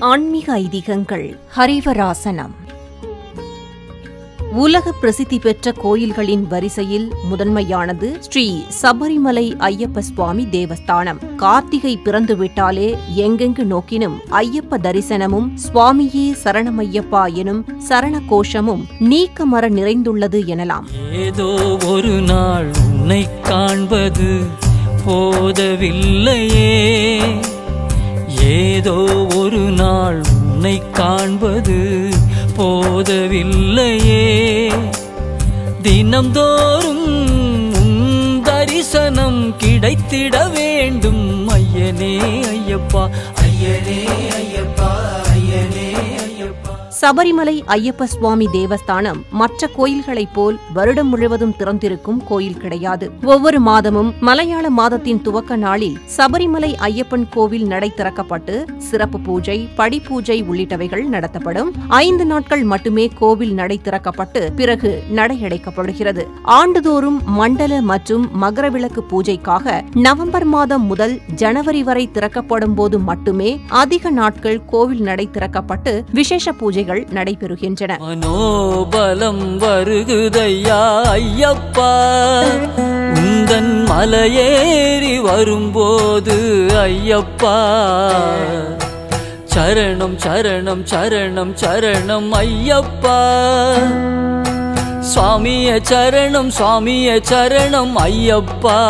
ஆன்மீக ஐதீகங்கள். ஹரிவராசனம். உலக பிரசித்தி பெற்ற கோயில்களின் வரிசையில் முதன்மையானது ஸ்ரீ சபரிமலை ஐயப்ப சுவாமி தேவஸ்தானம். கார்த்திகை பிறந்துவிட்டாலே எங்கெங்கு நோக்கினும் ஐயப்ப தரிசனமும் சுவாமியே சரணமையப்பா எனும் சரண கோஷமும் நீக்கமர நிறைந்துள்ளது எனலாம். ஏதோ ஒரு நாள் உன்னை காண்பது போதவில்லையே, ஏதோ ஒரு நாள் உன்னை காண்பது போதவில்லையே, தினம்தோறும் உன் தரிசனம் கிடைத்திட வேண்டும். ஐயனே ஐயப்பா, ஐயனே ஐயப்பா, ஐயனே ஐயப்பா. சபரிமலை ஐயப்ப சுவாமி தேவஸ்தானம் மற்ற கோயில்களைப் போல் வருடம் முழுவதும் திறந்திருக்கும் கோயில் கிடையாது. ஒவ்வொரு மாதமும் மலையாள மாதத்தின் துவக்க நாளில் சபரிமலை ஐயப்பன் கோவில் நடை திறக்கப்பட்டு சிறப்பு பூஜை, படிப்பூஜை உள்ளிட்டவைகள் நடத்தப்படும். 5 நாட்கள் மட்டுமே கோவில் நடை திறக்கப்பட்டு பிறகு நடையடைக்கப்படுகிறது. ஆண்டுதோறும் மண்டல மற்றும் மகரவிளக்கு பூஜைக்காக நவம்பர் மாதம் முதல் ஜனவரி வரை திறக்கப்படும் போது மட்டுமே அதிக நாட்கள் கோவில் நடை திறக்கப்பட்டு விசேஷ பூஜைகள் நடைபெறுகின்றன. மனோபலம் வருகுதையா ஐயப்பா, உந்தன் மலையேறி வரும்போது ஐயப்பா, சரணம் சரணம் சரணம் சரணம் ஐயப்பா, சுவாமியே சரணம் சுவாமியே சரணம் ஐயப்பா.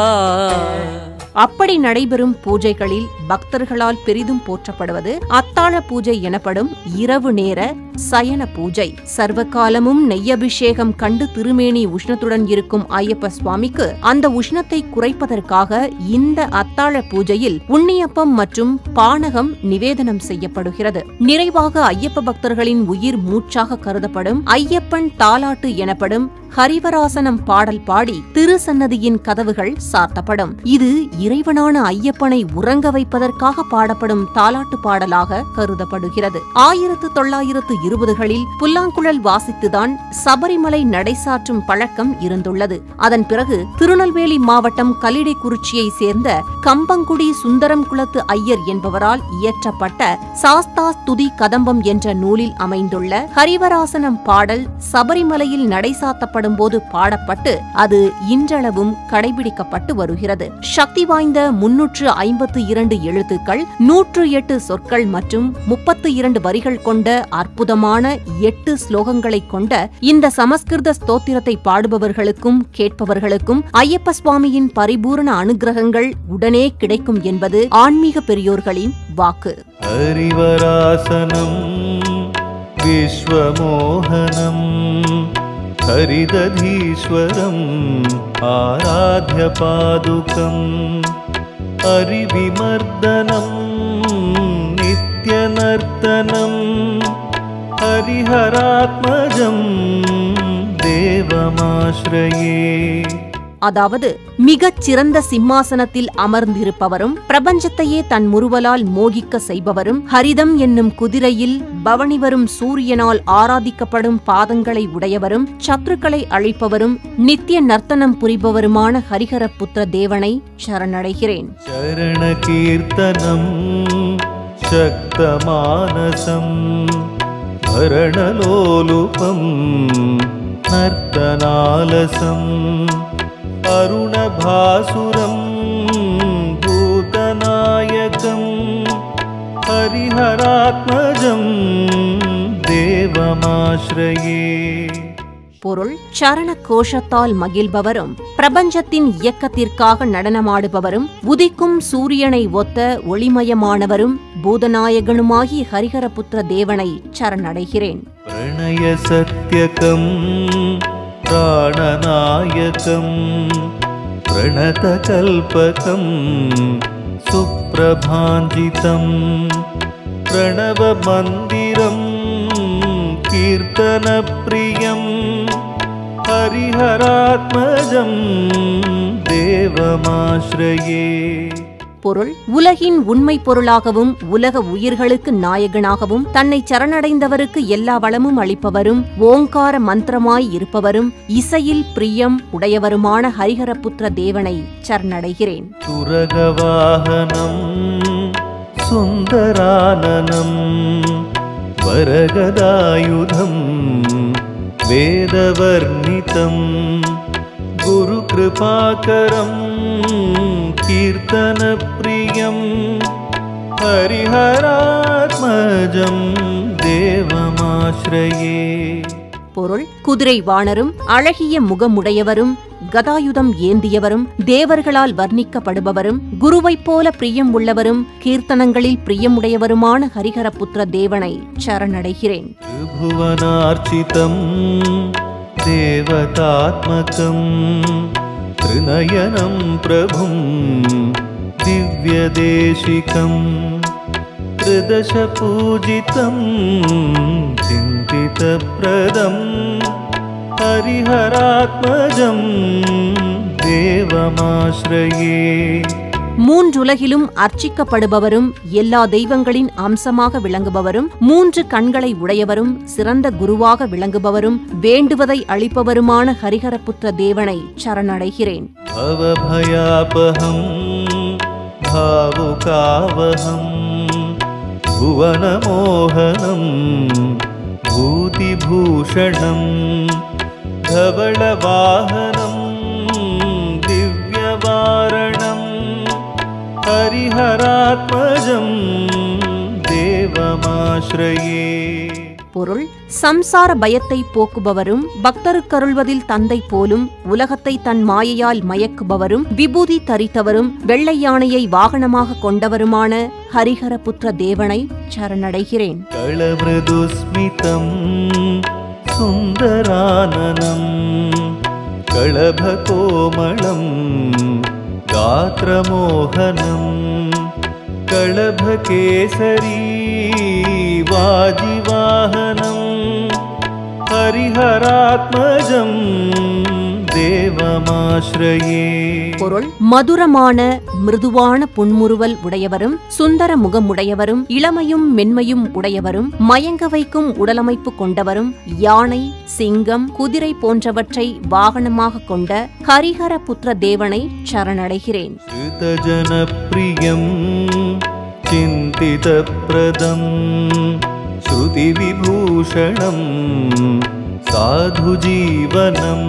அப்படி நடைபெறும் பூஜைகளில் பக்தர்களால் பெரிதும் போற்றப்படுவது அத்தாழ பூஜை எனப்படும் இரவு நேர சயன பூஜை. சர்வகாலமும் நெய்யபிஷேகம் கண்டு திருமேனி உஷ்ணத்துடன் இருக்கும் ஐயப்ப சுவாமிக்கு அந்த உஷ்ணத்தை குறைப்பதற்காக இந்த அத்தாழ பூஜையில் உண்ணியப்பம் மற்றும் பானகம் நிவேதனம் செய்யப்படுகிறது. நிறைவாக ஐயப்ப பக்தர்களின் உயிர் மூச்சாக கருதப்படும் ஐயப்பன் தாலாட்டு எனப்படும் ஹரிவராசனம் பாடல் பாடி திருசன்னதியின் கதவுகள் சாத்தப்படும். இது இறைவனான ஐயப்பனை உறங்க வைப்பதற்காக பாடப்படும் தாலாட்டு பாடலாக கருதப்படுகிறது. 1920களில் புல்லாங்குழல் வாசித்துதான் சபரிமலை நடைசாற்றும் பழக்கம் இருந்துள்ளது. அதன் பிறகு திருநெல்வேலி மாவட்டம் கல்லிடைக்குறிச்சியை சேர்ந்த கம்பங்குடி சுந்தரம் குலத்து ஐயர் என்பவரால் இயற்றப்பட்ட சாஸ்தா ஸ்துதி கதம்பம் என்ற நூலில் அமைந்துள்ள ஹரிவராசனம் பாடல் சபரிமலையில் நடைசாத்தப்படும் போது பாடப்பட்டு அது இன்றளவும் கடைபிடிக்கப்பட்டு வருகிறது. சக்தி வாய்ந்த 352 எழுத்துக்கள், 108 சொற்கள் மற்றும் 32 வரிகள் கொண்ட அற்புதமான 8 ஸ்லோகங்களை கொண்ட இந்த சமஸ்கிருத ஸ்தோத்திரத்தை பாடுபவர்களுக்கும் கேட்பவர்களுக்கும் ஐயப்ப சுவாமியின் பரிபூரண அனுகிரகங்கள் உடனே கிடைக்கும் என்பது ஆன்மீக பெரியோர்களின் வாக்கு. ஹரிவராசனம் விஸ்வமோகனம் ஹரிததீஸ்வரம் ஆராத்ய பாதுகம் ஹரிவிமர்தனம் நித்யநர்த்தனம் ஹரிஹராத்மஜம் தேவமாஸ்ரயே. அதாவது மிகச் சிறந்த சிம்மாசனத்தில் அமர்ந்திருப்பவரும் பிரபஞ்சத்தையே தன் முறுவலால் மோகிக்க செய்பவரும் ஹரிதம் என்னும் குதிரையில் பவனி வரும் சூரியனால் ஆராதிக்கப்படும் பாதங்களை உடையவரும் சத்ருக்களை அழிப்பவரும் நித்திய நர்த்தனம் புரிபவருமான ஹரிஹரபுத்திர தேவனை சரணடைகிறேன். சரண கீர்த்தனம் சக்தமானசம் பரணலோலுபம் நர்த்தனாலசம் அருணபாசுரம் பூதநாயகம் ஹரிஹராத்மஜம் தேவமாஸ்ரயே. பொருள்: சரண கோஷத்தால் மகிழ்பவரும் பிரபஞ்சத்தின் இயக்கத்திற்காக நடனமாடுபவரும் உதிக்கும் சூரியனை ஒத்த ஒளிமயமானவரும் பூதநாயகனுமாகி ஹரிஹரபுத்திர தேவனை சரணடைகிறேன். பிரணய சத்யகம் பிராணநாயகம் பிரணதகல்பகம் சுப்ரபாஞ்சிதம் பிரணவ மந்திரம் கீர்த்தனப்ரியம் ஹரிஹராத்மஜம் தேவமாஸ்ரயே. பொருள்: உலகின் உண்மை பொருளாகவும் உலக உயிர்களுக்கு நாயகனாகவும் தன்னை சரணடைந்தவருக்கு எல்லா வளமும் அளிப்பவரும் ஓங்கார மந்திரமாய் இருப்பவரும் இசையில் பிரியம் உடையவருமான ஹரிஹரபுத்திர தேவனை சரணடைகிறேன். சுரகவாகனம் सुन्दराननं वरगदायुधं वेदवर्णितं गुरुकृपाकरं कीर्तनप्रियं हरिहरात्मजं देवमाश्रये. பொருள்: குதிரை வாணரும் அழகிய முகமுடையவரும் கதாயுதம் ஏந்தியவரும் தேவர்களால் வர்ணிக்கப்படுபவரும் குருவைப் போல பிரியம் உள்ளவரும் கீர்த்தனங்களில் பிரியமுடையவருமான ஹரிஹரபுத்திர தேவனை சரணடைகிறேன். त्रिभुवनार्चितं देवतात्मकं त्रिनयनं प्रभुं दिव्यदेशिकं त्रिदशपूजितं चिन्तितप्रदं हरिहरात्मजं देवमाश्रये. மூன்றுலகிலும் அர்ச்சிக்கப்படுபவரும் எல்லா தெய்வங்களின் அம்சமாக விளங்குபவரும் 3 கண்களை உடையவரும் சிறந்த குருவாக விளங்குபவரும் வேண்டுவதை அளிப்பவருமான ஹரிஹரபுத்திர தேவனை சரணடைகிறேன். भवभयापहं भावुकावहं भुवनमोहनं भूतिभूषणं धवलवाहनं दिव्यवारणं हरिहरात्मजं देवमाश्रये. பொருள்: சம்சார பயத்தை போக்குபவரும் பக்தருக்கருள்வதில் தந்தை போலும் உலகத்தை தன் மாயையால் மயக்குபவரும் விபூதி தரித்தவரும் வெள்ளை யானையை வாகனமாக கொண்டவருமான ஹரிஹரபுத்திர தேவனை சரணடைகிறேன். களமிருதுஸ்மிதம் சுந்தரானனம் களபகோமளம் गात्रमोहनं कलभकेसरी वाजिवाहनं हरिहरात्मजं தேவமாஸ்ரயே. பொருள்: மதுரமான மிருதுவான புன்முறுவல் உடையவரும் சுந்தர முகமுடையவரும் இளமையும் மென்மையும் உடையவரும் மயங்க வைக்கும் உடலமைப்பு கொண்டவரும் யானை சிங்கம் குதிரை போன்றவற்றை வாகனமாக கொண்ட ஹரிஹரபுத்திர தேவனை சரணடைகிறேன். ஸ்ருதஜனப்ரியம் சிந்திதப்ரதம் ஸ்ருதிவிபூஷணம் साधुजीवनं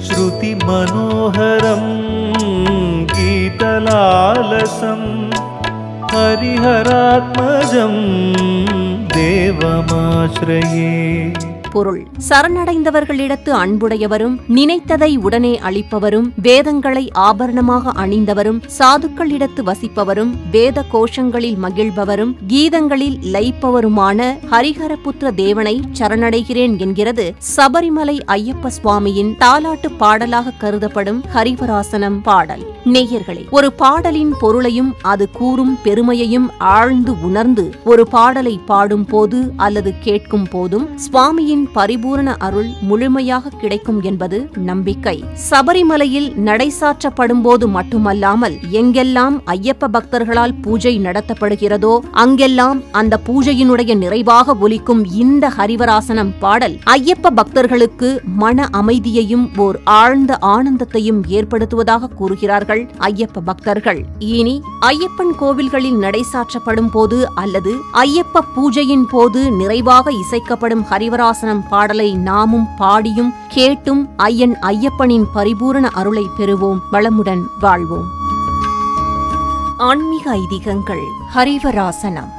श्रुतिमनोहरं गीतलालसं हरिहरात्मजं देवमाश्रये. பொருள்: சரணடைந்தவர்களிடத்து அன்புடையவரும் நினைத்ததை உடனே அளிப்பவரும் வேதங்களை ஆபரணமாக அணிந்தவரும் சாதுக்களிடத்து வசிப்பவரும் வேத கோஷங்களில் மகிழ்பவரும் கீதங்களில் லயிப்பவருமான ஹரிஹரபுத்திர தேவனை சரணடைகிறேன் என்கிறது சபரிமலை ஐயப்ப சுவாமியின் தாலாட்டு பாடலாக கருதப்படும் ஹரிவராசனம் பாடல். நேயர்களே, ஒரு பாடலின் பொருளையும் அது கூறும் பெருமையையும் ஆழ்ந்து உணர்ந்து ஒரு பாடலை பாடும் போது அல்லது கேட்கும் போதும் சுவாமியின் பரிபூரண அருள் முழுமையாக கிடைக்கும் என்பது நம்பிக்கை. சபரிமலையில் நடைசாற்றப்படும் போது மட்டுமல்லாமல் எங்கெல்லாம் ஐயப்ப பக்தர்களால் பூஜை நடத்தப்படுகிறதோ அங்கெல்லாம் அந்த பூஜையினுடைய நிறைவாக ஒலிக்கும் இந்த ஹரிவராசனம் பாடல் ஐயப்ப பக்தர்களுக்கு மன அமைதியையும் ஓர் ஆழ்ந்த ஆனந்தத்தையும் ஏற்படுத்துவதாக கூறுகிறார்கள் ஐயப்ப பக்தர்கள். இனி ஐயப்பன் கோவில்களில் நடைசாற்றப்படும் போது அல்லது ஐயப்ப பூஜையின் போது நிறைவாக இசைக்கப்படும் ஹரிவராசனம் பாடலை நாமும் பாடியும் கேட்டும் ஐயன் ஐயப்பனின் பரிபூரண அருளை பெறுவோம், வளமுடன் வாழ்வோம். ஆன்மீக ஐதீகங்கள். ஹரிவராசனம்.